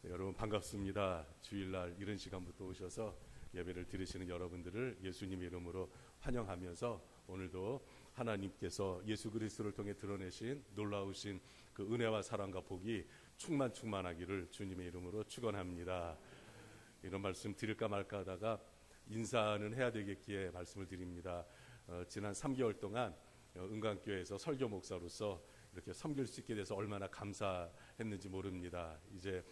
네, 여러분 반갑습니다. 주일날 이런 시간부터 오셔서 예배를 드리시는 여러분들을 예수님의 이름으로 환영하면서 오늘도 하나님께서 예수 그리스도를 통해 드러내신 놀라우신 그 은혜와 사랑과 복이 충만하기를 주님의 이름으로 축원합니다. 이런 말씀 드릴까 말까 하다가 인사는 해야 되겠기에 말씀을 드립니다. 지난 3개월 동안 은광교회에서 설교 목사로서 이렇게 섬길 수 있게 돼서 얼마나 감사했는지 모릅니다. 이제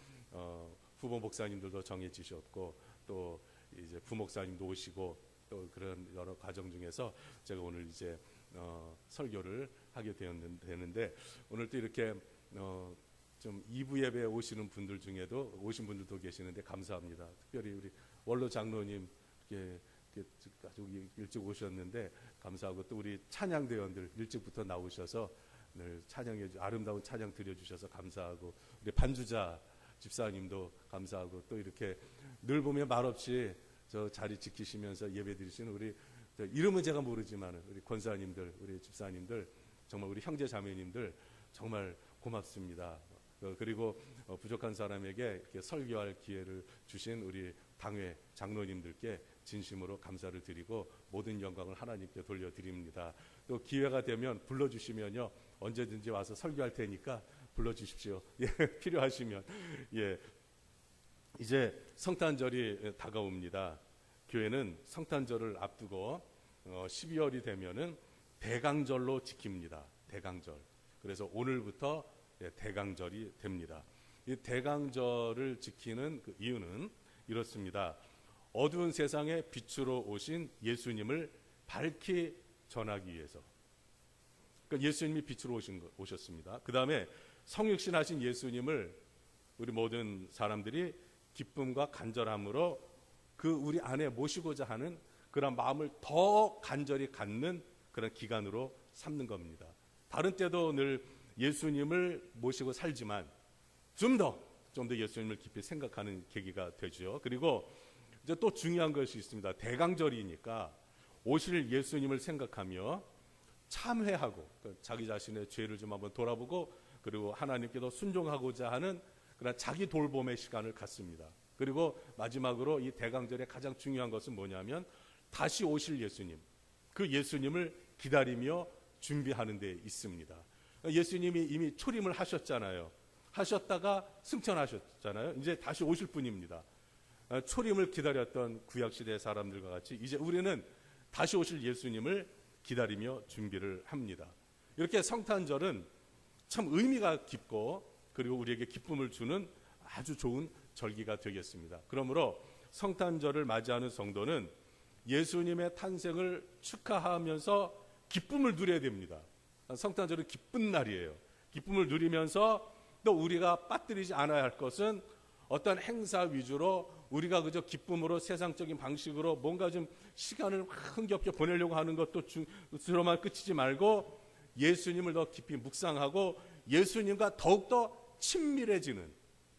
후보 목사님들도 정해지셨고 또 이제 부목사님도 오시고 또 그런 여러 과정 중에서 제가 오늘 이제 설교를 하게 되는데 오늘 또 이렇게 좀 2부 예배에 오시는 분들 중에도 오신 분들도 계시는데 감사합니다. 특별히 우리 원로 장로님 이렇게 아주 일찍 오셨는데 감사하고 또 우리 찬양대원들 일찍부터 나오셔서 늘 찬양해 아름다운 찬양 드려주셔서 감사하고 우리 반주자 집사님도 감사하고 또 이렇게 늘 보면 말없이 저 자리 지키시면서 예배 드리시는 우리 이름은 제가 모르지만 우리 권사님들 우리 집사님들 정말 우리 형제 자매님들 정말 고맙습니다. 그리고 부족한 사람에게 이렇게 설교할 기회를 주신 우리 당회 장로님들께 진심으로 감사를 드리고 모든 영광을 하나님께 돌려드립니다. 또 기회가 되면 불러주시면요 언제든지 와서 설교할 테니까 불러주십시오. 예, 필요하시면. 예, 이제 성탄절이 다가옵니다. 교회는 성탄절을 앞두고 12월이 되면은 대강절로 지킵니다. 대강절. 그래서 오늘부터 대강절이 됩니다. 이 대강절을 지키는 그 이유는 이렇습니다. 어두운 세상에 빛으로 오신 예수님을 밝히 전하기 위해서. 그러니까 예수님이 빛으로 오셨습니다. 그 다음에 성육신 하신 예수님을 우리 모든 사람들이 기쁨과 간절함으로 그 우리 안에 모시고자 하는 그런 마음을 더 간절히 갖는 그런 기간으로 삼는 겁니다. 다른 때도 늘 예수님을 모시고 살지만 좀 더 예수님을 깊이 생각하는 계기가 되죠. 그리고 이제 또 중요한 것이 있습니다. 대강절이니까 오실 예수님을 생각하며 참회하고 자기 자신의 죄를 좀 한번 돌아보고 그리고 하나님께도 순종하고자 하는 그런 자기 돌봄의 시간을 갖습니다. 그리고 마지막으로 이 대강절의 가장 중요한 것은 뭐냐면 다시 오실 예수님, 그 예수님을 기다리며 준비하는 데 있습니다. 예수님이 이미 초림을 하셨잖아요. 하셨다가 승천하셨잖아요. 이제 다시 오실 분입니다. 초림을 기다렸던 구약시대의 사람들과 같이 이제 우리는 다시 오실 예수님을 기다리며 준비를 합니다. 이렇게 성탄절은 참 의미가 깊고 그리고 우리에게 기쁨을 주는 아주 좋은 절기가 되겠습니다. 그러므로 성탄절을 맞이하는 성도는 예수님의 탄생을 축하하면서 기쁨을 누려야 됩니다. 성탄절은 기쁜 날이에요. 기쁨을 누리면서 또 우리가 빠뜨리지 않아야 할 것은 어떤 행사 위주로 우리가 그저 기쁨으로 세상적인 방식으로 뭔가 좀 시간을 흥겹게 보내려고 하는 것도 주로만 끝이지 말고 예수님을 더 깊이 묵상하고 예수님과 더욱더 친밀해지는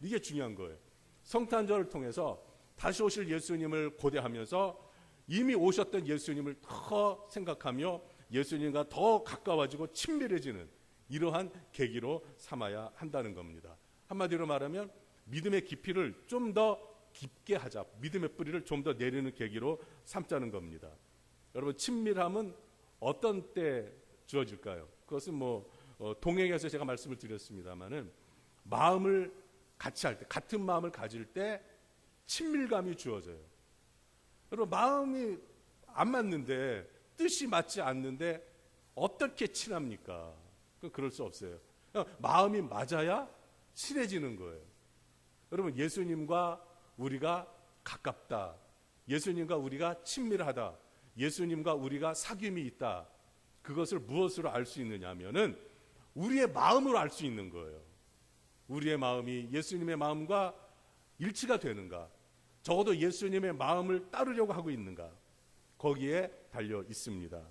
이게 중요한 거예요. 성탄절을 통해서 다시 오실 예수님을 고대하면서 이미 오셨던 예수님을 더 생각하며 예수님과 더 가까워지고 친밀해지는 이러한 계기로 삼아야 한다는 겁니다. 한마디로 말하면 믿음의 깊이를 좀 더 깊게 하자. 믿음의 뿌리를 좀 더 내리는 계기로 삼자는 겁니다. 여러분 친밀함은 어떤 때 주어질까요? 그것은 동행해서 제가 말씀을 드렸습니다마는 마음을 같이 할 때, 같은 마음을 가질 때 친밀감이 주어져요. 여러분 마음이 안 맞는데 뜻이 맞지 않는데 어떻게 친합니까? 그럴 수 없어요. 마음이 맞아야 친해지는 거예요. 여러분 예수님과 우리가 가깝다. 예수님과 우리가 친밀하다. 예수님과 우리가 사귐이 있다. 그것을 무엇으로 알 수 있느냐 하면은 우리의 마음으로 알 수 있는 거예요. 우리의 마음이 예수님의 마음과 일치가 되는가? 적어도 예수님의 마음을 따르려고 하고 있는가? 거기에 달려 있습니다.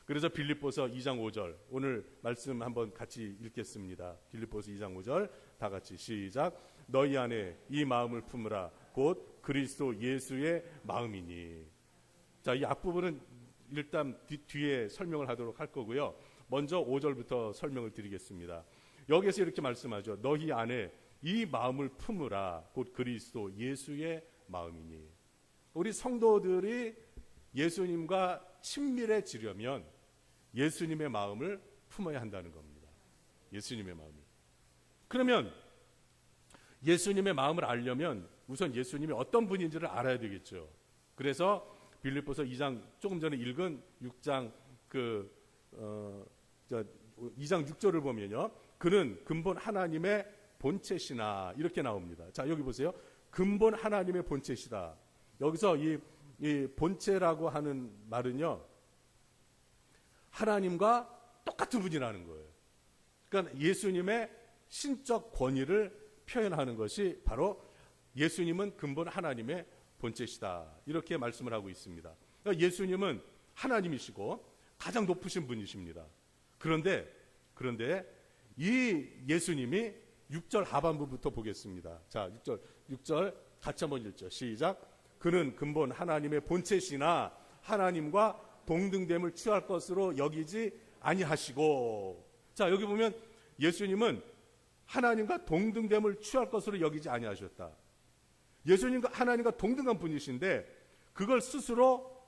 그래서 빌립보서 2장 5절 오늘 말씀 한번 같이 읽겠습니다. 빌립보서 2장 5절 다 같이 시작. 너희 안에 이 마음을 품으라 곧 그리스도 예수의 마음이니. 자, 이 앞부분은 일단 뒤에 설명을 하도록 할 거고요. 먼저 5절부터 설명을 드리겠습니다. 여기서 이렇게 말씀하죠. 너희 안에 이 마음을 품으라. 곧 그리스도 예수의 마음이니. 우리 성도들이 예수님과 친밀해지려면 예수님의 마음을 품어야 한다는 겁니다. 예수님의 마음을. 그러면 예수님의 마음을 알려면 우선 예수님이 어떤 분인지를 알아야 되겠죠. 그래서 빌립보서 2장, 조금 전에 읽은 6장 2장 6절을 보면요, 그는 근본 하나님의 본체시나 이렇게 나옵니다. 자, 여기 보세요. 근본 하나님의 본체시다. 여기서 이 본체라고 하는 말은요, 하나님과 똑같은 분이라는 거예요. 그러니까 예수님의 신적 권위를 표현하는 것이 바로 예수님은 근본 하나님의 본체시다. 이렇게 말씀을 하고 있습니다. 그러니까 예수님은 하나님이시고 가장 높으신 분이십니다. 그런데 이 예수님이 6절 하반부부터 보겠습니다. 자, 6절 같이 한번 읽죠. 시작. 그는 근본 하나님의 본체시나 하나님과 동등됨을 취할 것으로 여기지 아니하시고. 자, 여기 보면 예수님은 하나님과 동등됨을 취할 것으로 여기지 아니하셨다. 예수님과 하나님과 동등한 분이신데 그걸 스스로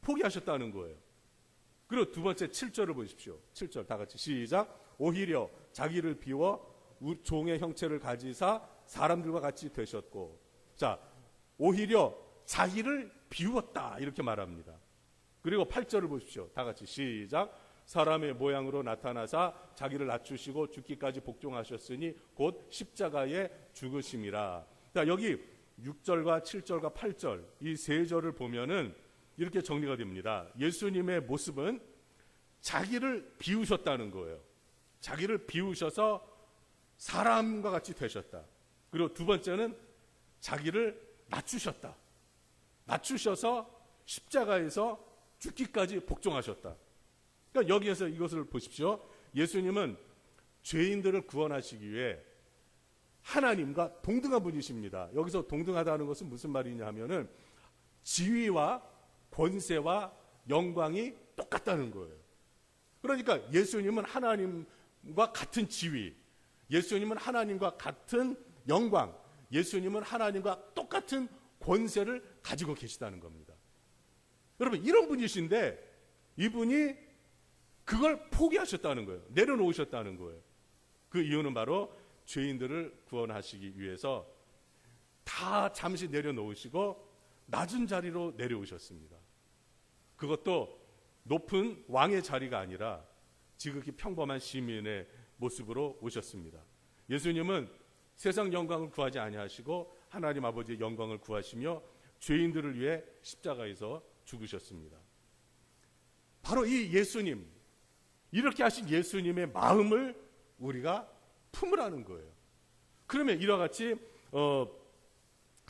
포기하셨다는 거예요. 그리고 두 번째 7절을 보십시오. 7절 다 같이 시작. 오히려 자기를 비워 종의 형체를 가지사 사람들과 같이 되셨고. 자, 오히려 자기를 비웠다 이렇게 말합니다. 그리고 8절을 보십시오. 다 같이 시작. 사람의 모양으로 나타나사 자기를 낮추시고 죽기까지 복종하셨으니 곧 십자가에 죽으심이라. 자, 여기 6절과 7절과 8절 이 세 절을 보면은 이렇게 정리가 됩니다. 예수님의 모습은 자기를 비우셨다는 거예요. 자기를 비우셔서 사람과 같이 되셨다. 그리고 두 번째는 자기를 낮추셨다. 낮추셔서 십자가에서 죽기까지 복종하셨다. 그러니까 여기에서 이것을 보십시오. 예수님은 죄인들을 구원하시기 위해 하나님과 동등한 분이십니다. 여기서 동등하다는 것은 무슨 말이냐 하면은 지위와 권세와 영광이 똑같다는 거예요. 그러니까 예수님은 하나님과 같은 지위, 예수님은 하나님과 같은 영광, 예수님은 하나님과 똑같은 권세를 가지고 계시다는 겁니다. 여러분, 이런 분이신데 이분이 그걸 포기하셨다는 거예요. 내려놓으셨다는 거예요. 그 이유는 바로 죄인들을 구원하시기 위해서 다 잠시 내려놓으시고 낮은 자리로 내려오셨습니다. 그것도 높은 왕의 자리가 아니라 지극히 평범한 시민의 모습으로 오셨습니다. 예수님은 세상 영광을 구하지 아니하시고 하나님 아버지의 영광을 구하시며 죄인들을 위해 십자가에서 죽으셨습니다. 바로 이 예수님, 이렇게 하신 예수님의 마음을 우리가 품으라는 거예요. 그러면 이와 같이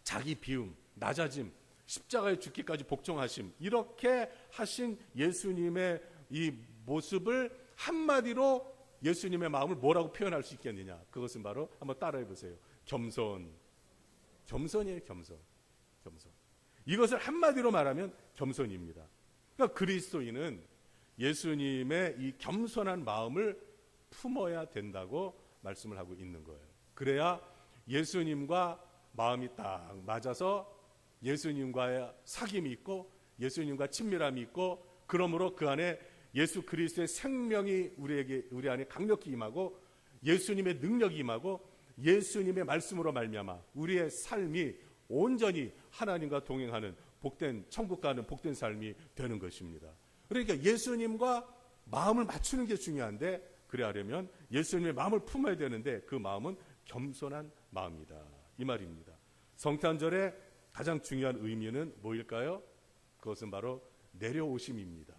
자기 비움, 낮아짐, 십자가에 죽기까지 복종하심, 이렇게 하신 예수님의 이 모습을 한마디로 예수님의 마음을 뭐라고 표현할 수 있겠느냐? 그것은 바로 한번 따라해 보세요. 겸손. 겸손이에요. 겸손. 이것을 한마디로 말하면 겸손입니다. 그러니까 그리스도인은 예수님의 이 겸손한 마음을 품어야 된다고 말씀을 하고 있는 거예요. 그래야 예수님과 마음이 딱 맞아서 예수님과의 사귐이 있고 예수님과 친밀함이 있고, 그러므로 그 안에 예수 그리스도의 생명이 우리 안에 강력히 임하고 예수님의 능력이 임하고 예수님의 말씀으로 말미암아 우리의 삶이 온전히 하나님과 동행하는 복된 천국 가는 복된 삶이 되는 것입니다. 그러니까 예수님과 마음을 맞추는 게 중요한데, 그래 하려면 예수님의 마음을 품어야 되는데 그 마음은 겸손한 마음이다, 이 말입니다. 성탄절의 가장 중요한 의미는 뭐일까요? 그것은 바로 내려오심입니다.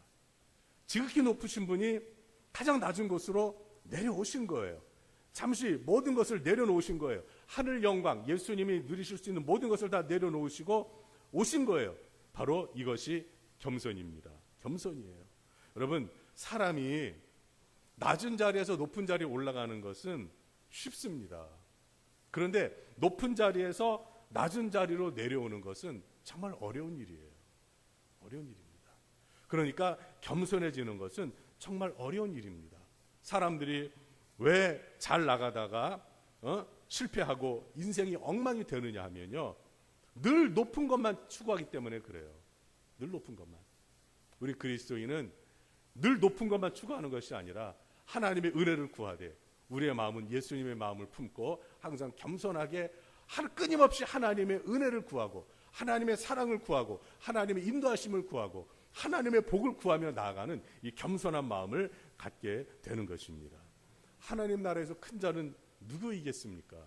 지극히 높으신 분이 가장 낮은 곳으로 내려오신 거예요. 잠시 모든 것을 내려놓으신 거예요. 하늘 영광, 예수님이 누리실 수 있는 모든 것을 다 내려놓으시고 오신 거예요. 바로 이것이 겸손입니다. 겸손이에요. 여러분, 사람이 낮은 자리에서 높은 자리에 올라가는 것은 쉽습니다. 그런데 높은 자리에서 낮은 자리로 내려오는 것은 정말 어려운 일이에요. 어려운 일입니다. 그러니까 겸손해지는 것은 정말 어려운 일입니다. 사람들이 왜 잘 나가다가 실패하고 인생이 엉망이 되느냐 하면요, 늘 높은 것만 추구하기 때문에 그래요. 늘 높은 것만. 우리 그리스도인은 늘 높은 것만 추구하는 것이 아니라 하나님의 은혜를 구하되 우리의 마음은 예수님의 마음을 품고 항상 겸손하게 끊임없이 하나님의 은혜를 구하고 하나님의 사랑을 구하고 하나님의 인도하심을 구하고 하나님의 복을 구하며 나아가는 이 겸손한 마음을 갖게 되는 것입니다. 하나님 나라에서 큰 자는 누구이겠습니까?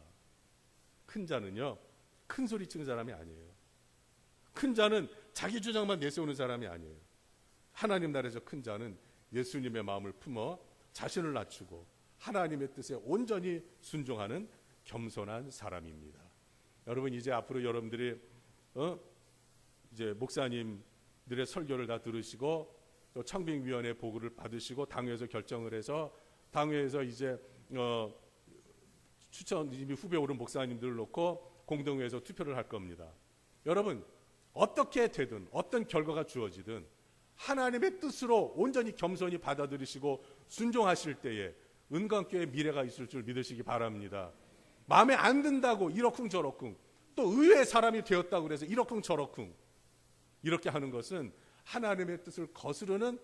큰 자는요, 큰 소리 치는 사람이 아니에요. 큰 자는 자기 주장만 내세우는 사람이 아니에요. 하나님 나라에서 큰 자는 예수님의 마음을 품어 자신을 낮추고 하나님의 뜻에 온전히 순종하는 겸손한 사람입니다. 여러분, 이제 앞으로 여러분들이 이제 목사님들의 설교를 다 들으시고 또 청빙위원회 보고를 받으시고 당회에서 결정을 해서 당회에서 이제 추천 이미 후보에 오른 목사님들을 놓고 공동회에서 투표를 할 겁니다. 여러분, 어떻게 되든 어떤 결과가 주어지든 하나님의 뜻으로 온전히 겸손히 받아들이시고 순종하실 때에 은광교회의 미래가 있을 줄 믿으시기 바랍니다. 마음에 안 든다고 이러쿵저러쿵, 또 의외의 사람이 되었다고 그래서 이러쿵저러쿵 이렇게 하는 것은 하나님의 뜻을 거스르는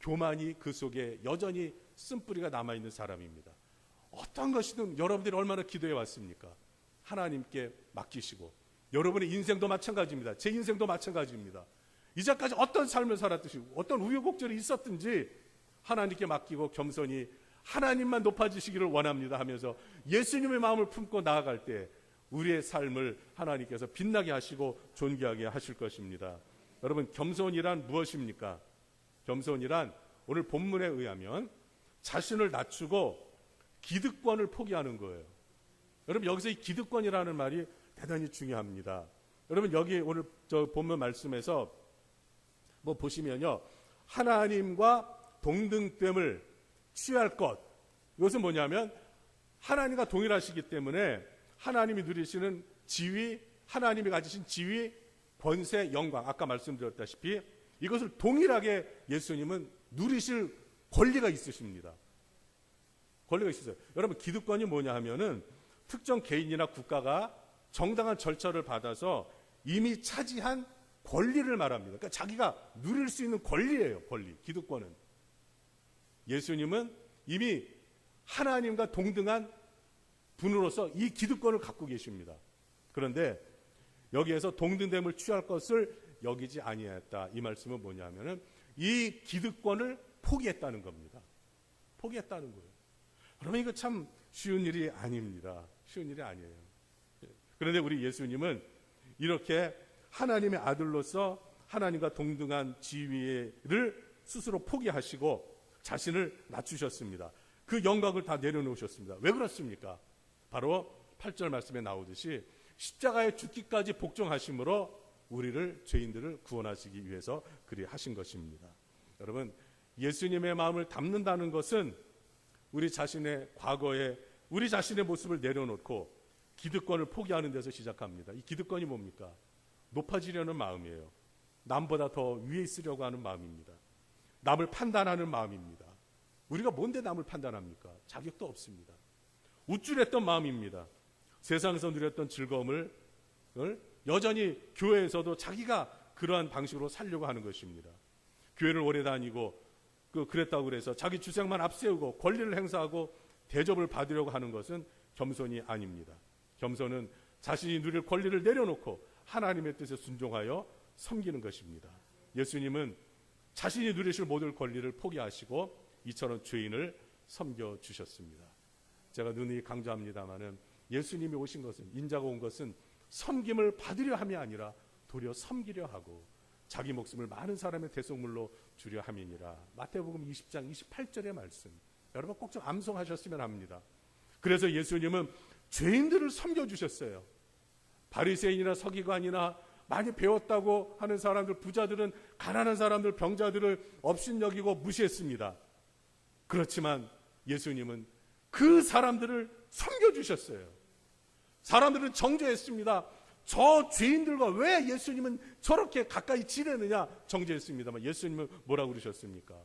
교만이 그 속에 여전히 쓴뿌리가 남아있는 사람입니다. 어떤 것이든 여러분들이 얼마나 기도해 왔습니까? 하나님께 맡기시고, 여러분의 인생도 마찬가지입니다. 제 인생도 마찬가지입니다. 이제까지 어떤 삶을 살았듯이 어떤 우여곡절이 있었든지 하나님께 맡기고 겸손히 하나님만 높아지시기를 원합니다 하면서 예수님의 마음을 품고 나아갈 때 우리의 삶을 하나님께서 빛나게 하시고 존귀하게 하실 것입니다. 여러분, 겸손이란 무엇입니까? 겸손이란 오늘 본문에 의하면 자신을 낮추고 기득권을 포기하는 거예요. 여러분, 여기서 이 기득권이라는 말이 대단히 중요합니다. 여러분, 여기 오늘 저 본문 말씀에서 뭐 보시면요, 하나님과 동등됨을 취할 것, 이것은 뭐냐면 하나님과 동일하시기 때문에 하나님이 누리시는 지위, 하나님이 가지신 지위, 권세, 영광, 아까 말씀드렸다시피 이것을 동일하게 예수님은 누리실 권리가 있으십니다. 권리가 있으세요. 여러분, 기득권이 뭐냐 하면은 특정 개인이나 국가가 정당한 절차를 받아서 이미 차지한 권리를 말합니다. 그러니까 자기가 누릴 수 있는 권리예요. 권리, 기득권은. 예수님은 이미 하나님과 동등한 분으로서 이 기득권을 갖고 계십니다. 그런데 여기에서 동등됨을 취할 것을 여기지 아니하였다. 이 말씀은 뭐냐면은 이 기득권을 포기했다는 겁니다. 포기했다는 거예요. 그러면 이거 참 쉬운 일이 아닙니다. 쉬운 일이 아니에요. 그런데 우리 예수님은 이렇게 하나님의 아들로서 하나님과 동등한 지위를 스스로 포기하시고 자신을 낮추셨습니다. 그 영광을 다 내려놓으셨습니다. 왜 그렇습니까? 바로 8절 말씀에 나오듯이 십자가에 죽기까지 복종하심으로 우리를, 죄인들을 구원하시기 위해서 그리 하신 것입니다. 여러분, 예수님의 마음을 담는다는 것은 우리 자신의 과거에 우리 자신의 모습을 내려놓고 기득권을 포기하는 데서 시작합니다. 이 기득권이 뭡니까? 높아지려는 마음이에요. 남보다 더 위에 있으려고 하는 마음입니다. 남을 판단하는 마음입니다. 우리가 뭔데 남을 판단합니까? 자격도 없습니다. 우쭐했던 마음입니다. 세상에서 누렸던 즐거움을 여전히 교회에서도 자기가 그러한 방식으로 살려고 하는 것입니다. 교회를 오래 다니고 그랬다고 그래서 자기 주장만 앞세우고 권리를 행사하고 대접을 받으려고 하는 것은 겸손이 아닙니다. 겸손은 자신이 누릴 권리를 내려놓고 하나님의 뜻에 순종하여 섬기는 것입니다. 예수님은 자신이 누리실 모든 권리를 포기하시고 이처럼 죄인을 섬겨주셨습니다. 제가 누누이 강조합니다마는 예수님이 오신 것은, 인자가 온 것은 섬김을 받으려 함이 아니라 도리어 섬기려 하고 자기 목숨을 많은 사람의 대속물로 주려 함이니라. 마태복음 20장 28절의 말씀, 여러분 꼭 좀 암송하셨으면 합니다. 그래서 예수님은 죄인들을 섬겨주셨어요. 바리새인이나 서기관이나 많이 배웠다고 하는 사람들, 부자들은 가난한 사람들, 병자들을 업신여기고 무시했습니다. 그렇지만 예수님은 그 사람들을 섬겨주셨어요. 사람들은 정죄했습니다. 저 죄인들과 왜 예수님은 저렇게 가까이 지내느냐 정죄했습니다만 예수님은 뭐라고 그러셨습니까?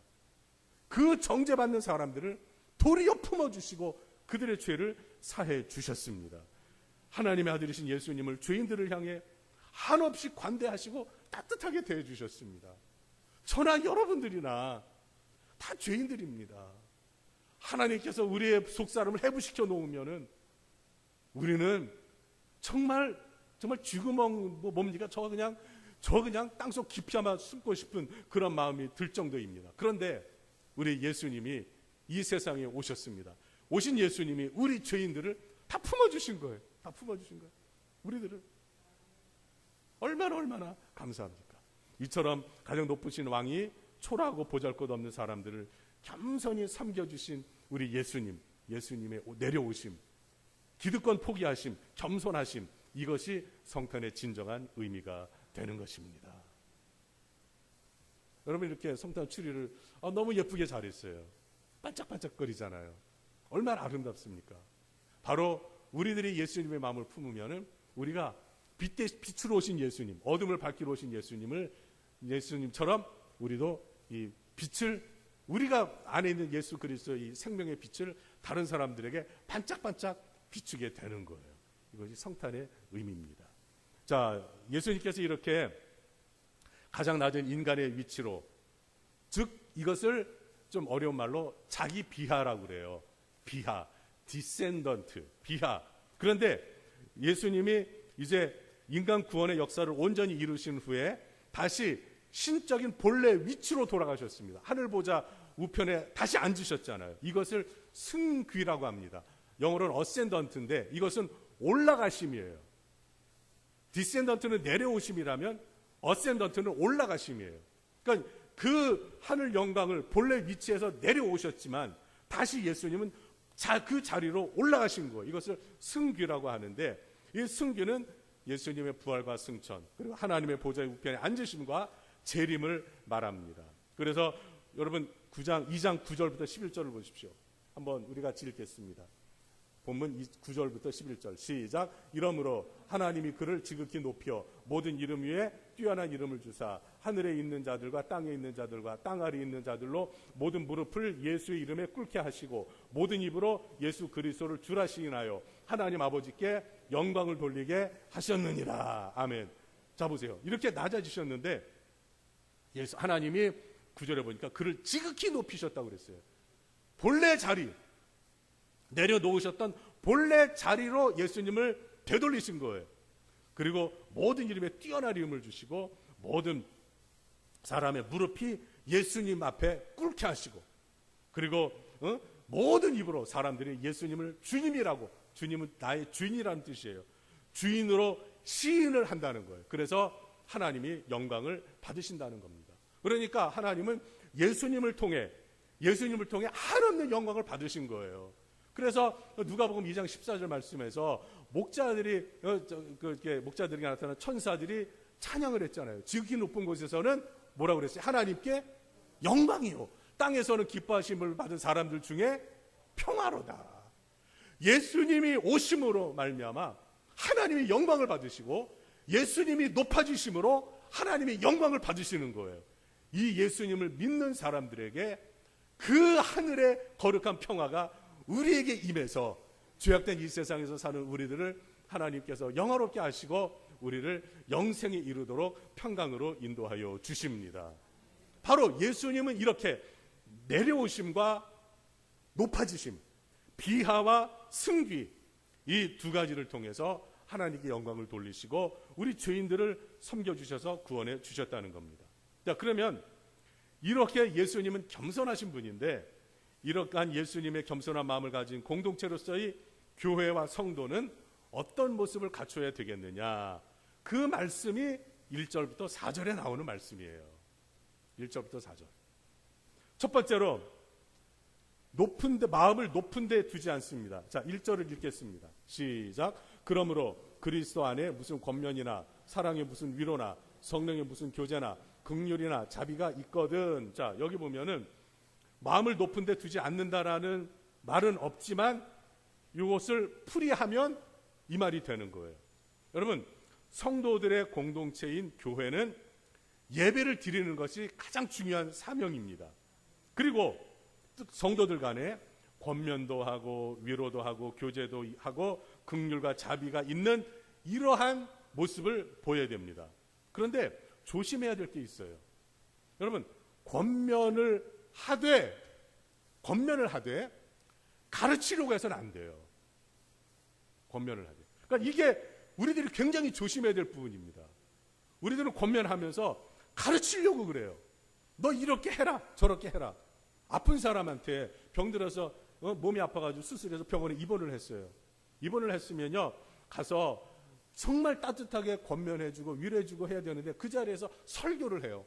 그 정죄받는 사람들을 도리어 품어주시고 그들의 죄를 사해 주셨습니다. 하나님의 아들이신 예수님을 죄인들을 향해 한없이 관대하시고 따뜻하게 대해 주셨습니다. 저나 여러분들이나 다 죄인들입니다. 하나님께서 우리의 속사람을 해부시켜 놓으면은 우리는 정말 쥐구멍 뭡니까? 저 그냥 땅속 깊이 아마 숨고 싶은 그런 마음이 들 정도입니다. 그런데 우리 예수님이 이 세상에 오셨습니다. 오신 예수님이 우리 죄인들을 다 품어주신 거예요. 다 품어주신 거예요. 우리들을 얼마나 감사합니까? 이처럼 가장 높으신 왕이 초라하고 보잘것없는 사람들을 겸손히 섬겨주신 우리 예수님의 내려오심, 기득권 포기하심, 겸손하심, 이것이 성탄의 진정한 의미가 되는 것입니다. 여러분, 이렇게 성탄 추리를 너무 예쁘게 잘했어요. 반짝반짝거리잖아요. 얼마나 아름답습니까? 바로 우리들이 예수님의 마음을 품으면 우리가 빛으로 오신 예수님, 어둠을 밝히러 오신 예수님처럼 우리도 이 빛을, 우리가 안에 있는 예수 그리스도의 이 생명의 빛을 다른 사람들에게 반짝반짝 비추게 되는 거예요. 이것이 성탄의 의미입니다. 자, 예수님께서 이렇게 가장 낮은 인간의 위치로, 즉 이것을 좀 어려운 말로 자기 비하라고 그래요. 비하, 디센던트, 비하. 그런데 예수님이 이제 인간 구원의 역사를 온전히 이루신 후에 다시 신적인 본래 위치로 돌아가셨습니다. 하늘보좌 우편에 다시 앉으셨잖아요. 이것을 승귀라고 합니다. 영어로는 어센던트인데 이것은 올라가심이에요. 디센던트는 내려오심이라면 어센던트는 올라가심이에요. 그러니까 그 하늘 영광을 본래 위치에서 내려오셨지만 다시 예수님은 그 자리로 올라가신 거예요. 이것을 승귀라고 하는데, 이 승귀는 예수님의 부활과 승천, 그리고 하나님의 보좌의 우편에 앉으심과 재림을 말합니다. 그래서 여러분 2장 9절부터 11절을 보십시오. 한번 우리 같이 읽겠습니다. 본문 9절부터 11절 시작. 이러므로 하나님이 그를 지극히 높여 모든 이름 위에 뛰어난 이름을 주사 하늘에 있는 자들과 땅에 있는 자들과 땅 아래에 있는 자들로 모든 무릎을 예수의 이름에 꿇게 하시고 모든 입으로 예수 그리스도를 주라 시인하여 하나님 아버지께 영광을 돌리게 하셨느니라. 아멘. 자, 보세요. 이렇게 낮아지셨는데 하나님이 9절에 보니까 그를 지극히 높이셨다고 그랬어요. 본래 자리, 내려놓으셨던 본래 자리로 예수님을 되돌리신 거예요. 그리고 모든 이름에 뛰어난 이름을 주시고 모든 사람의 무릎이 예수님 앞에 꿇게 하시고, 그리고 모든 입으로 사람들이 예수님을 주님이라고, 주님은 나의 주인이라는 뜻이에요. 주인으로 시인을 한다는 거예요. 그래서 하나님이 영광을 받으신다는 겁니다. 그러니까 하나님은 예수님을 통해 한없는 영광을 받으신 거예요. 그래서 누가복음 2장 14절 말씀에서 목자들에게 나타난 천사들이 찬양을 했잖아요. 지극히 높은 곳에서는 뭐라고 그랬어요? 하나님께 영광이요, 땅에서는 기뻐하심을 받은 사람들 중에 평화로다. 예수님이 오심으로 말미암아 하나님이 영광을 받으시고 예수님이 높아지심으로 하나님이 영광을 받으시는 거예요. 이 예수님을 믿는 사람들에게 그 하늘의 거룩한 평화가 우리에게 임해서 죄악된 이 세상에서 사는 우리들을 하나님께서 영화롭게 하시고 우리를 영생에 이르도록 평강으로 인도하여 주십니다. 바로 예수님은 이렇게 내려오심과 높아지심, 비하와 승귀, 이 두 가지를 통해서 하나님께 영광을 돌리시고 우리 죄인들을 섬겨주셔서 구원해 주셨다는 겁니다. 자, 그러면 이렇게 예수님은 겸손하신 분인데, 이러한 예수님의 겸손한 마음을 가진 공동체로서의 교회와 성도는 어떤 모습을 갖춰야 되겠느냐, 그 말씀이 1절부터 4절에 나오는 말씀이에요. 1절부터 4절. 첫 번째로 마음을 높은 데 두지 않습니다. 자, 1절을 읽겠습니다. 시작. 그러므로 그리스도 안에 무슨 권면이나 사랑의 무슨 위로나 성령의 무슨 교제나 긍휼이나 자비가 있거든. 자, 여기 보면은 마음을 높은 데 두지 않는다라는 말은 없지만 이것을 풀이하면 이 말이 되는 거예요. 여러분, 성도들의 공동체인 교회는 예배를 드리는 것이 가장 중요한 사명입니다. 그리고 성도들 간에 권면도 하고 위로도 하고 교제도 하고 긍휼과 자비가 있는 이러한 모습을 보여야 됩니다. 그런데 조심해야 될 게 있어요. 여러분, 권면을 하되 가르치려고 해서는 안 돼요. 권면을 하되. 그러니까 이게 우리들이 굉장히 조심해야 될 부분입니다. 우리들은 권면하면서 가르치려고 그래요. 너 이렇게 해라, 저렇게 해라. 아픈 사람한테 병들어서 몸이 아파가지고 수술해서 병원에 입원을 했어요. 입원을 했으면요, 가서 정말 따뜻하게 권면해주고 위로해주고 해야 되는데 그 자리에서 설교를 해요.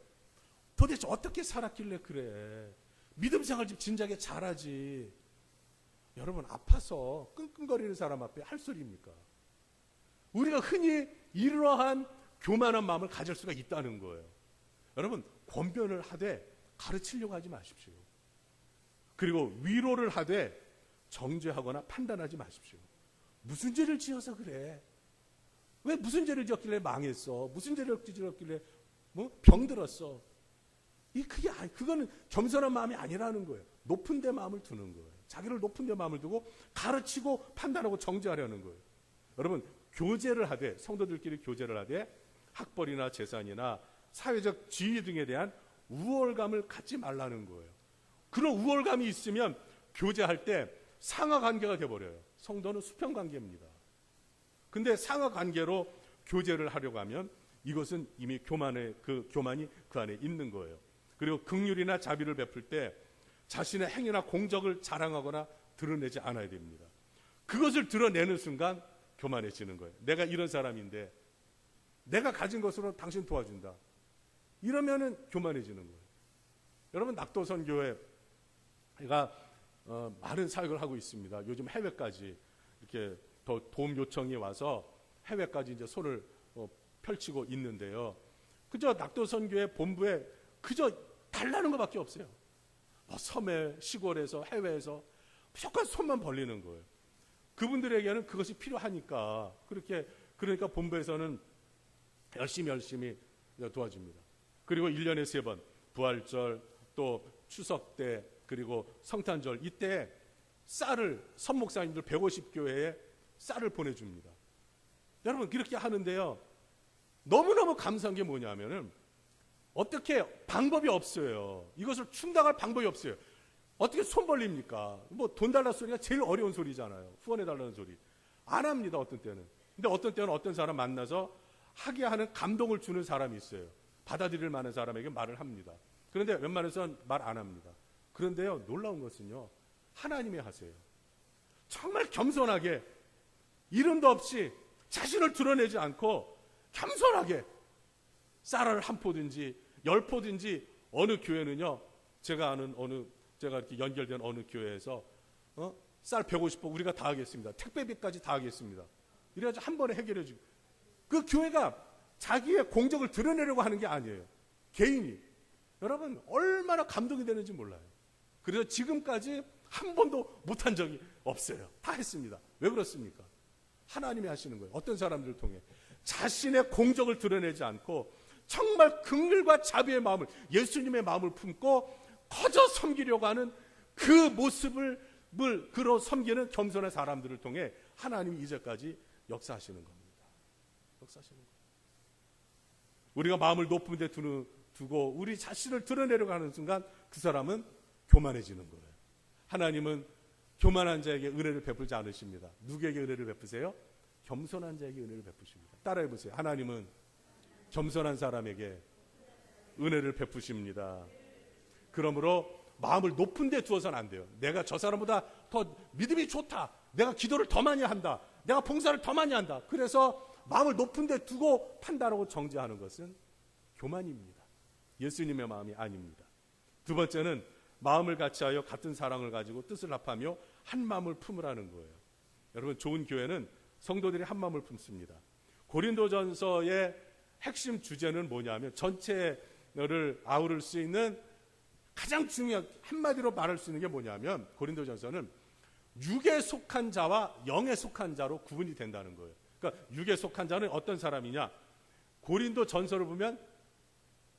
도대체 어떻게 살았길래 그래? 믿음 생활 좀 진작에 잘하지. 여러분, 아파서 끙끙거리는 사람 앞에 할 소리입니까? 우리가 흔히 이러한 교만한 마음을 가질 수가 있다는 거예요. 여러분, 권면을 하되 가르치려고 하지 마십시오. 그리고 위로를 하되 정죄하거나 판단하지 마십시오. 무슨 죄를 지어서 그래? 왜 무슨 죄를 지었길래 망했어? 무슨 죄를 지었길래 병들었어? 그거는 겸손한 마음이 아니라는 거예요. 높은 데 마음을 두는 거예요. 자기를 높은 데 마음을 두고 가르치고 판단하고 정죄하려는 거예요. 여러분, 교제를 하되, 성도들끼리 교제를 하되 학벌이나 재산이나 사회적 지위 등에 대한 우월감을 갖지 말라는 거예요. 그런 우월감이 있으면 교제할 때 상하관계가 돼버려요. 성도는 수평관계입니다. 근데 상하관계로 교제를 하려고 하면 이것은 이미 교만이 그 안에 있는 거예요. 그리고 긍휼이나 자비를 베풀 때 자신의 행위나 공적을 자랑하거나 드러내지 않아야 됩니다. 그것을 드러내는 순간 교만해지는 거예요. 내가 이런 사람인데 내가 가진 것으로 당신 도와준다. 이러면은 교만해지는 거예요. 여러분, 낙도선교회가 많은 사역을 하고 있습니다. 요즘 해외까지 이렇게 더 도움 요청이 와서 해외까지 이제 손을 펼치고 있는데요. 그저 낙도선교회 본부에 그저 달라는 것밖에 없어요. 섬에, 시골에서, 해외에서 무조건 손만 벌리는 거예요. 그분들에게는 그것이 필요하니까 그러니까 본부에서는 열심히 도와줍니다. 그리고 1년에 3번 부활절, 또 추석 때, 그리고 성탄절, 이때 쌀을 선목사님들 150교회에 쌀을 보내줍니다. 여러분, 그렇게 하는데요, 너무너무 감사한 게 뭐냐면은 어떻게 방법이 없어요. 이것을 충당할 방법이 없어요. 어떻게 손 벌립니까? 돈 달라 소리가 제일 어려운 소리잖아요. 후원해 달라는 소리 안 합니다, 어떤 때는. 근데 어떤 때는 어떤 사람 만나서 하게 하는 감동을 주는 사람이 있어요. 받아들일 만한 사람에게 말을 합니다. 그런데 웬만해서는 말 안 합니다. 그런데요, 놀라운 것은요, 하나님이 하세요. 정말 겸손하게, 이름도 없이 자신을 드러내지 않고 겸손하게 쌀을 한 포든지 10포든지, 어느 교회는요, 제가 이렇게 연결된 어느 교회에서 쌀 150포 우리가 다 하겠습니다. 택배비까지 다 하겠습니다. 이래가지고 한 번에 해결해 주고. 그 교회가 자기의 공적을 드러내려고 하는 게 아니에요. 개인이. 여러분, 얼마나 감동이 되는지 몰라요. 그래서 지금까지 한 번도 못한 적이 없어요. 다 했습니다. 왜 그렇습니까? 하나님이 하시는 거예요. 어떤 사람들을 통해 자신의 공적을 드러내지 않고 정말 긍휼과 자비의 마음을, 예수님의 마음을 품고 커져 섬기려고 하는 그 모습을 그로 섬기는 겸손한 사람들을 통해 하나님이 이제까지 역사하시는 겁니다. 역사하시는 거예요. 우리가 마음을 높은 데 두고 우리 자신을 드러내려고 하는 순간 그 사람은 교만해지는 거예요. 하나님은 교만한 자에게 은혜를 베풀지 않으십니다. 누구에게 은혜를 베푸세요? 겸손한 자에게 은혜를 베푸십니다. 따라해 보세요. 하나님은 겸손한 사람에게 은혜를 베푸십니다. 그러므로 마음을 높은 데 두어서는 안 돼요. 내가 저 사람보다 더 믿음이 좋다. 내가 기도를 더 많이 한다. 내가 봉사를 더 많이 한다. 그래서 마음을 높은 데 두고 판단하고 정죄하는 것은 교만입니다. 예수님의 마음이 아닙니다. 두 번째는 마음을 같이하여 같은 사랑을 가지고 뜻을 합하며 한 마음을 품으라는 거예요. 여러분, 좋은 교회는 성도들이 한 마음을 품습니다. 고린도전서의 핵심 주제는 뭐냐면, 전체를 아우를 수 있는 가장 중요한, 한마디로 말할 수 있는 게 뭐냐면, 고린도전서는 육에 속한 자와 영에 속한 자로 구분이 된다는 거예요. 그러니까 육에 속한 자는 어떤 사람이냐, 고린도전서를 보면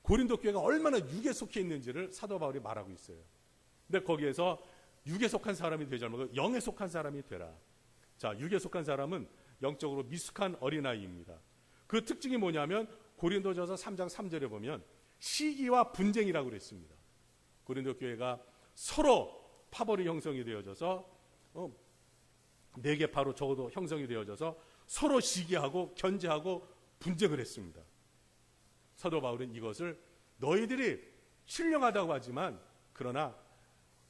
고린도 교회가 얼마나 육에 속해 있는지를 사도 바울이 말하고 있어요. 근데 거기에서 육에 속한 사람이 되지 말고 영에 속한 사람이 되라. 자, 육에 속한 사람은 영적으로 미숙한 어린아이입니다. 그 특징이 뭐냐면 고린도전서 3장 3절에 보면 시기와 분쟁이라고 그랬습니다. 고린도 교회가 서로 파벌이 형성이 되어져서 네 개 파로 적어도 형성이 되어져서 서로 시기하고 견제하고 분쟁을 했습니다. 사도 바울은 이것을 너희들이 신령하다고 하지만 그러나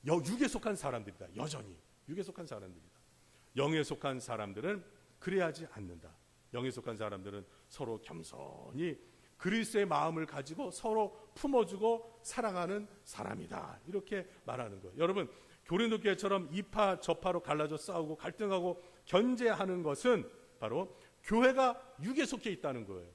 육에 속한 사람들이다. 여전히 육에 속한 사람들이다. 영에 속한 사람들은 그래야지 않는다. 영에 속한 사람들은 서로 겸손히 그리스도의 마음을 가지고 서로 품어주고 사랑하는 사람이다. 이렇게 말하는 거예요. 여러분, 고린도 교회처럼 이파 저파로 갈라져 싸우고 갈등하고 견제하는 것은 바로 교회가 육에 속해 있다는 거예요.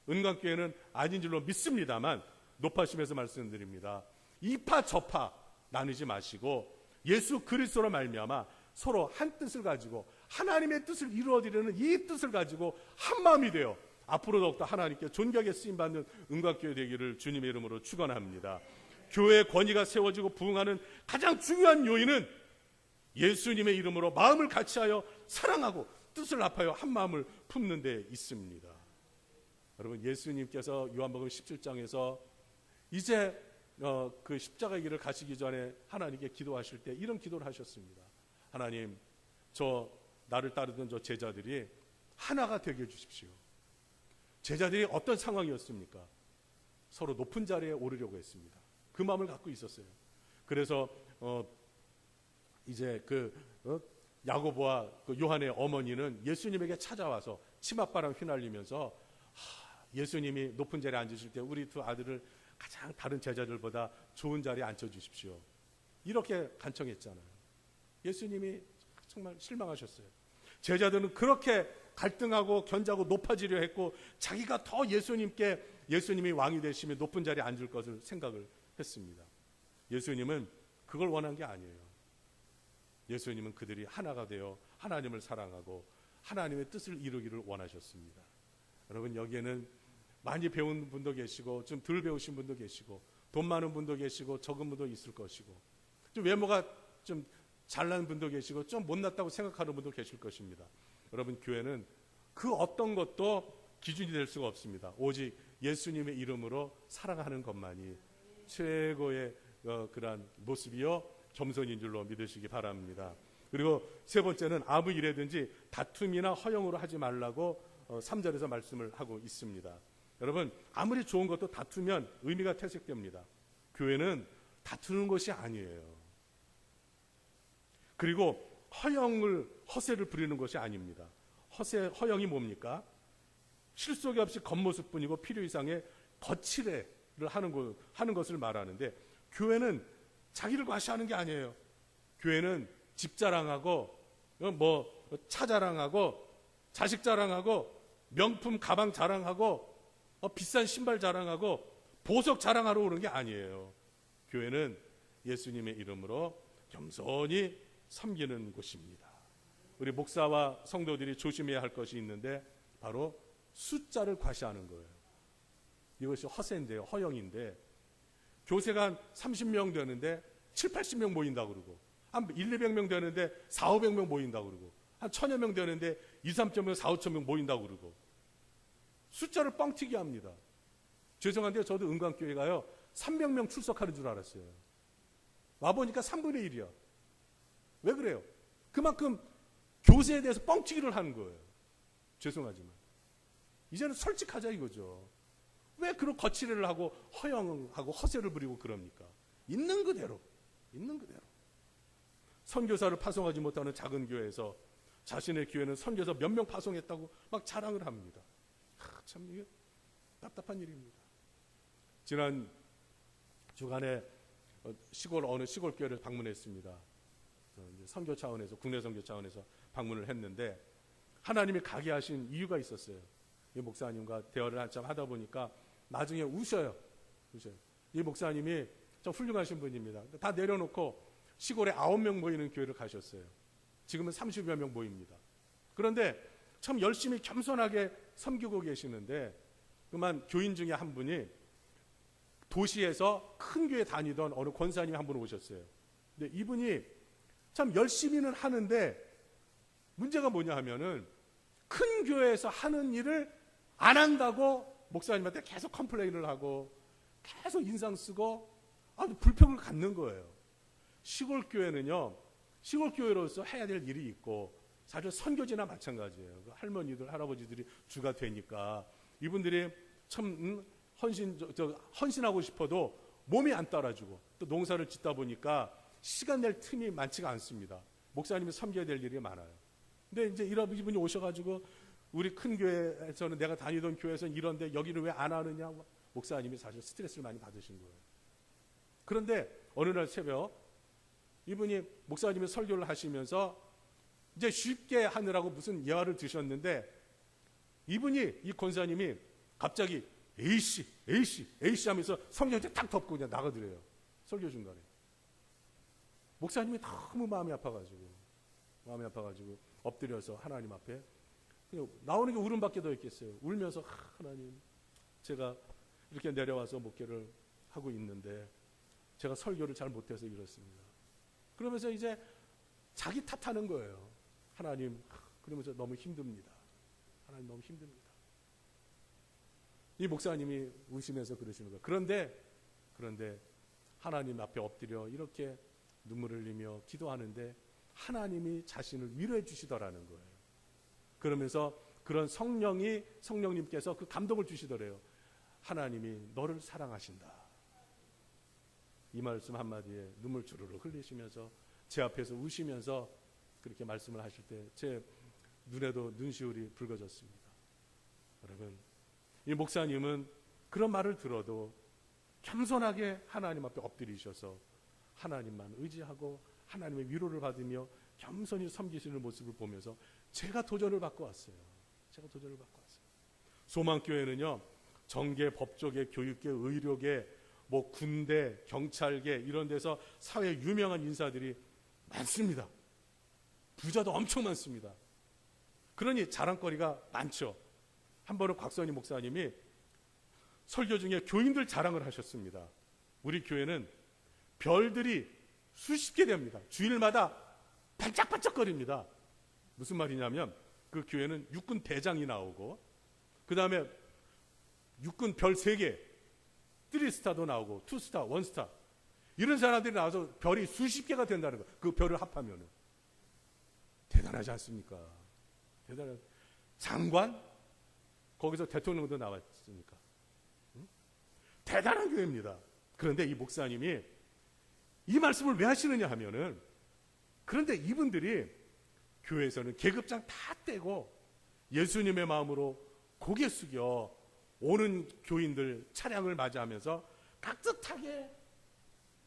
은광교회는 아닌 줄로 믿습니다만 높아심에서 말씀드립니다. 이파 저파 나누지 마시고 예수 그리스도로 말미암아 서로 한 뜻을 가지고 하나님의 뜻을 이루어드리는 이 뜻을 가지고 한 마음이 되어 앞으로 더욱더 하나님께 존귀하게 쓰임받는 은광교회 되기를 주님의 이름으로 축원합니다. 교회의 권위가 세워지고 부흥하는 가장 중요한 요인은 예수님의 이름으로 마음을 같이하여 사랑하고 뜻을 합하여 한 마음을 품는 데 있습니다. 여러분, 예수님께서 요한복음 17장에서 이제 그 십자가의 길을 가시기 전에 하나님께 기도하실 때 이런 기도를 하셨습니다. 하나님, 나를 따르던 저 제자들이 하나가 되게 해주십시오. 제자들이 어떤 상황이었습니까? 서로 높은 자리에 오르려고 했습니다. 그 마음을 갖고 있었어요. 그래서 이제 야고보와 요한의 어머니는 예수님에게 찾아와서 치맛바람 휘날리면서 예수님이 높은 자리에 앉으실 때 우리 두 아들을 가장 다른 제자들보다 좋은 자리에 앉혀주십시오. 이렇게 간청했잖아요. 예수님이 정말 실망하셨어요. 제자들은 그렇게 갈등하고 견제하고 높아지려 했고 자기가 더 예수님이 왕이 되시며 높은 자리에 앉을 것을 생각을 했습니다. 예수님은 그걸 원한 게 아니에요. 예수님은 그들이 하나가 되어 하나님을 사랑하고 하나님의 뜻을 이루기를 원하셨습니다. 여러분, 여기에는 많이 배운 분도 계시고 좀 덜 배우신 분도 계시고 돈 많은 분도 계시고 적은 분도 있을 것이고 좀 외모가 좀 잘난 분도 계시고 좀 못났다고 생각하는 분도 계실 것입니다. 여러분, 교회는 그 어떤 것도 기준이 될 수가 없습니다. 오직 예수님의 이름으로 사랑하는 것만이 최고의 그러한 모습이요 겸손인 줄로 믿으시기 바랍니다. 그리고 세 번째는 아무 일에든지 다툼이나 허영으로 하지 말라고 3절에서 말씀을 하고 있습니다. 여러분, 아무리 좋은 것도 다투면 의미가 퇴색됩니다. 교회는 다투는 것이 아니에요. 그리고 허세를 부리는 것이 아닙니다. 허영이 뭡니까? 실속이 없이 겉모습뿐이고 필요 이상의 거칠애를 하는 것을 말하는데 교회는 자기를 과시하는 게 아니에요. 교회는 집 자랑하고 차 자랑하고 자식 자랑하고 명품 가방 자랑하고 비싼 신발 자랑하고 보석 자랑하러 오는 게 아니에요. 교회는 예수님의 이름으로 겸손히 섬기는 곳입니다. 우리 목사와 성도들이 조심해야 할 것이 있는데 바로 숫자를 과시하는 거예요. 이것이 허세인데요, 허영인데 교세가 한 30명 되는데 7, 80명 모인다고 그러고 한 1, 200명 되는데 4, 500명 모인다고 그러고 한 1000여 명 되는데 2, 3,000명, 4, 5,000명 모인다고 그러고 숫자를 뻥튀기 합니다. 죄송한데 저도 은광교회가요 300명 출석하는 줄 알았어요. 와보니까 3분의 1이야. 왜 그래요? 그만큼 교세에 대해서 뻥튀기를 하는 거예요. 죄송하지만 이제는 솔직하자 이거죠. 왜 그런 거칠애를 하고 허영하고 허세를 부리고 그럽니까? 있는 그대로 선교사를 파송하지 못하는 작은 교회에서 자신의 교회는 선교사 몇 명 파송했다고 막 자랑을 합니다. 참 이게 답답한 일입니다. 지난 주간에 어느 시골 교회를 방문했습니다. 선교 차원에서, 국내 선교 차원에서 방문을 했는데 하나님이 가게 하신 이유가 있었어요. 이 목사님과 대화를 한참 하다 보니까 나중에 우셔요. 이 목사님이 좀 훌륭하신 분입니다. 다 내려놓고 시골에 9명 모이는 교회를 가셨어요. 지금은 30여 명 모입니다. 그런데 참 열심히 겸손하게 섬기고 계시는데 그만 교인 중에 한 분이 도시에서 큰 교회 다니던 어느 권사님이 한 분 오셨어요. 근데 이분이 참 열심히는 하는데 문제가 뭐냐 하면은 큰 교회에서 하는 일을 안 한다고 목사님한테 계속 컴플레인을 하고 계속 인상 쓰고 아주 불평을 갖는 거예요. 시골 교회는요, 시골 교회로서 해야 될 일이 있고 사실 선교지나 마찬가지예요. 그 할머니들, 할아버지들이 주가 되니까 이분들이 참 헌신하고 싶어도 몸이 안 따라주고 또 농사를 짓다 보니까 시간 낼 틈이 많지가 않습니다. 목사님이 섬겨야 될 일이 많아요. 근데 이제 이분이 오셔가지고 우리 큰 교회에서는 내가 다니던 교회에서는 이런데 여기는 왜 안 하느냐, 목사님이 사실 스트레스를 많이 받으신 거예요. 그런데 어느 날 새벽 이분이 목사님이 설교를 하시면서 이제 쉽게 하느라고 무슨 예화를 드셨는데 이분이, 이 권사님이 갑자기 A씨 하면서 성경책 딱 덮고 그냥 나가더래요. 설교 중간에. 목사님이 너무 마음이 아파가지고 엎드려서 하나님 앞에 그냥 나오는 게 울음밖에 더 있겠어요. 울면서 하나님, 제가 이렇게 내려와서 목회를 하고 있는데 제가 설교를 잘 못해서 이렇습니다. 그러면서 이제 자기 탓하는 거예요. 하나님, 그러면서 너무 힘듭니다. 하나님 너무 힘듭니다. 이 목사님이 우시면서 그러시는 거예요. 그런데 하나님 앞에 엎드려 이렇게 눈물을 흘리며 기도하는데 하나님이 자신을 위로해 주시더라는 거예요. 그러면서 그런 성령님께서 그 감동을 주시더래요. 하나님이 너를 사랑하신다. 이 말씀 한마디에 눈물 주르르 흘리시면서 제 앞에서 우시면서 그렇게 말씀을 하실 때 제 눈에도 눈시울이 붉어졌습니다. 여러분, 이 목사님은 그런 말을 들어도 겸손하게 하나님 앞에 엎드리셔서 하나님만 의지하고 하나님의 위로를 받으며 겸손히 섬기시는 모습을 보면서 제가 도전을 받고 왔어요. 소망교회는요, 정계, 법조계, 교육계, 의료계, 군대, 경찰계 이런 데서 사회 유명한 인사들이 많습니다. 부자도 엄청 많습니다. 그러니 자랑거리가 많죠. 한 번은 곽선희 목사님이 설교 중에 교인들 자랑을 하셨습니다. 우리 교회는 별들이 수십 개 됩니다. 주일마다 반짝반짝거립니다. 무슨 말이냐면 그 교회는 육군 대장이 나오고 그 다음에 육군 별 3개, 3스타도 나오고 2스타, 1스타 이런 사람들이 나와서 별이 수십 개가 된다는 거예요. 그 별을 합하면 대단하지 않습니까? 대단한 장관? 거기서 대통령도 나왔으니까 대단한 교회입니다. 그런데 이 목사님이 이 말씀을 왜 하시느냐 하면은 그런데 이분들이 교회에서는 계급장 다 떼고 예수님의 마음으로 고개 숙여 오는 교인들 차량을 맞이하면서 깍듯하게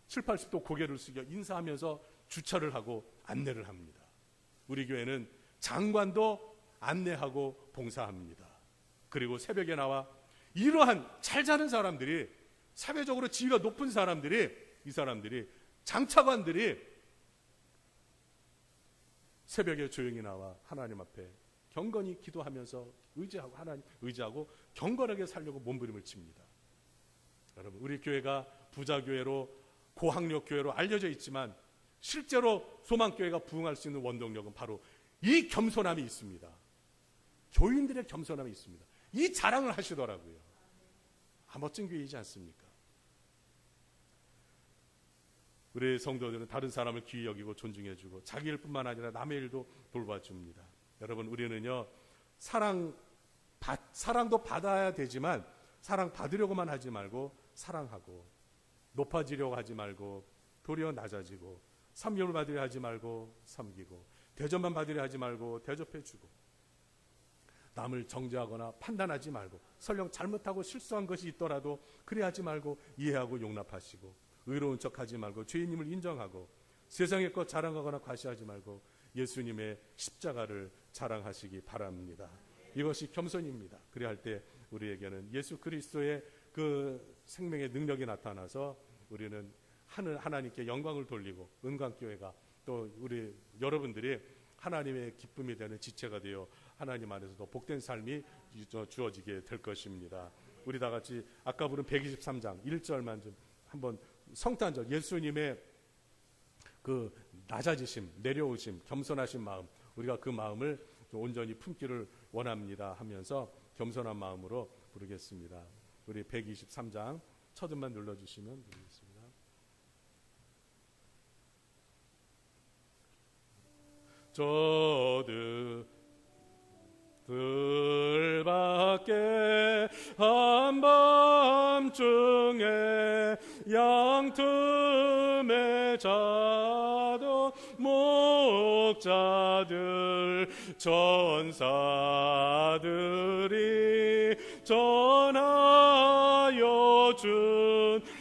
7, 80도 고개를 숙여 인사하면서 주차를 하고 안내를 합니다. 우리 교회는 장관도 안내하고 봉사합니다. 그리고 새벽에 나와 이러한 잘 사는 사람들이, 사회적으로 지위가 높은 사람들이, 이 사람들이, 장차관들이 새벽에 조용히 나와 하나님 앞에 경건히 기도하면서 의지하고 하나님 의지하고 경건하게 살려고 몸부림을 칩니다. 여러분, 우리 교회가 부자교회로 고학력 교회로 알려져 있지만 실제로 소망교회가 부흥할 수 있는 원동력은 바로 이 겸손함이 있습니다. 교인들의 겸손함이 있습니다. 이 자랑을 하시더라고요. 멋진 교회이지 않습니까? 우리 성도들은 다른 사람을 귀히 여기고 존중해주고 자기 일뿐만 아니라 남의 일도 돌봐줍니다. 여러분, 우리는요 사랑도 받아야 되지만 사랑 받으려고만 하지 말고 사랑하고, 높아지려고 하지 말고 도리어 낮아지고, 섬김을 받으려 하지 말고 섬기고, 대접만 받으려 하지 말고 대접해주고, 남을 정죄하거나 판단하지 말고, 설령 잘못하고 실수한 것이 있더라도 그래 하지 말고 이해하고 용납하시고, 의로운 척하지 말고 죄인임을 인정하고, 세상의 것 자랑하거나 과시하지 말고 예수님의 십자가를 자랑하시기 바랍니다. 이것이 겸손입니다. 그래야 할 때 우리에게는 예수 그리스도의 그 생명의 능력이 나타나서 우리는 하나님께 영광을 돌리고, 은광교회가 또 우리 여러분들이 하나님의 기쁨이 되는 지체가 되어 하나님 안에서도 복된 삶이 주어지게 될 것입니다. 우리 다 같이 아까 부른 123장 1절만 좀 한번 성탄절, 예수님의 그 낮아지심, 내려오심, 겸손하신 마음, 우리가 그 마음을 온전히 품기를 원합니다 하면서 겸손한 마음으로 부르겠습니다. 우리 123장 첫 음만 눌러주시면 되겠습니다. 저들 밖에 한밤중에 양틈에 자던 목자들 전사들이 전하여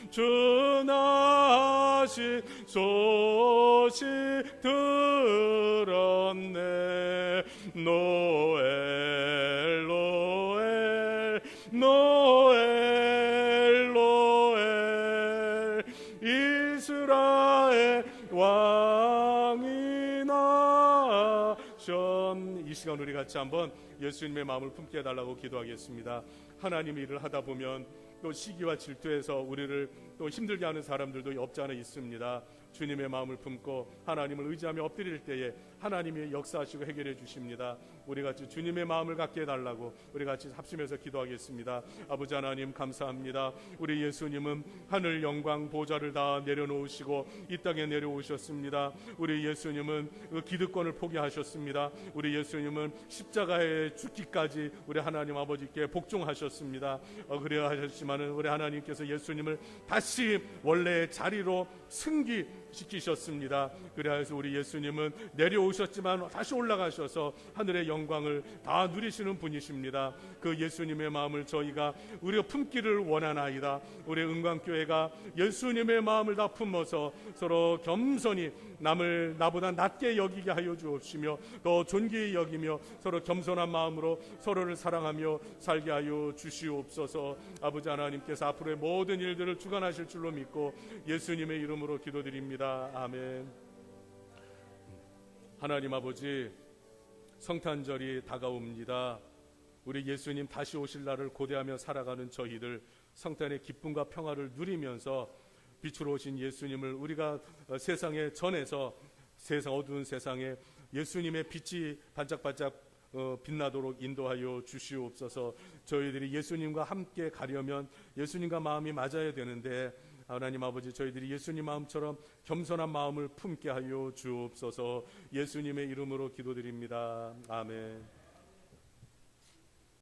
준하신 소식 들었네. 노엘 노엘 노엘 노엘 이스라엘 왕이 나셨. 이 시간 우리 같이 한번 예수님의 마음을 품게 해달라고 기도하겠습니다. 하나님의 일을 하다 보면 또 시기와 질투에서 우리를 또 힘들게 하는 사람들도 없지 않아 있습니다. 주님의 마음을 품고 하나님을 의지하며 엎드릴 때에 하나님이 역사하시고 해결해 주십니다. 우리 같이 주님의 마음을 갖게 해달라고 우리 같이 합심해서 기도하겠습니다. 아버지 하나님 감사합니다. 우리 예수님은 하늘 영광 보좌를 다 내려놓으시고 이 땅에 내려오셨습니다. 우리 예수님은 그 기득권을 포기하셨습니다. 우리 예수님은 십자가에 죽기까지 우리 하나님 아버지께 복종하셨습니다. 그래야 하셨지만은 우리 하나님께서 예수님을 다시 원래의 자리로 승기시키셨습니다. 그래서 우리 예수님은 내려오셨지만 다시 올라가셔서 하늘의 영광을 다 누리시는 분이십니다. 그 예수님의 마음을 저희가 우리가 품기를 원하나이다. 우리 은광교회가 예수님의 마음을 다 품어서 서로 겸손히 남을 나보다 낮게 여기게 하여 주옵시며 더 존귀히 여기며 서로 겸손한 마음으로 서로를 사랑하며 살게 하여 주시옵소서. 아버지 하나님께서 앞으로의 모든 일들을 주관하실 줄로 믿고 예수님의 이름으로 기도드립니다. 아멘. 하나님 아버지, 성탄절이 다가옵니다. 우리 예수님 다시 오실 날을 고대하며 살아가는 저희들 성탄의 기쁨과 평화를 누리면서 빛으로 오신 예수님을 우리가 세상에 전해서 세상 어두운 세상에 예수님의 빛이 반짝반짝 빛나도록 인도하여 주시옵소서. 저희들이 예수님과 함께 가려면 예수님과 마음이 맞아야 되는데 하나님 아버지, 저희들이 예수님 마음처럼 겸손한 마음을 품게 하여 주옵소서. 예수님의 이름으로 기도드립니다. 아멘.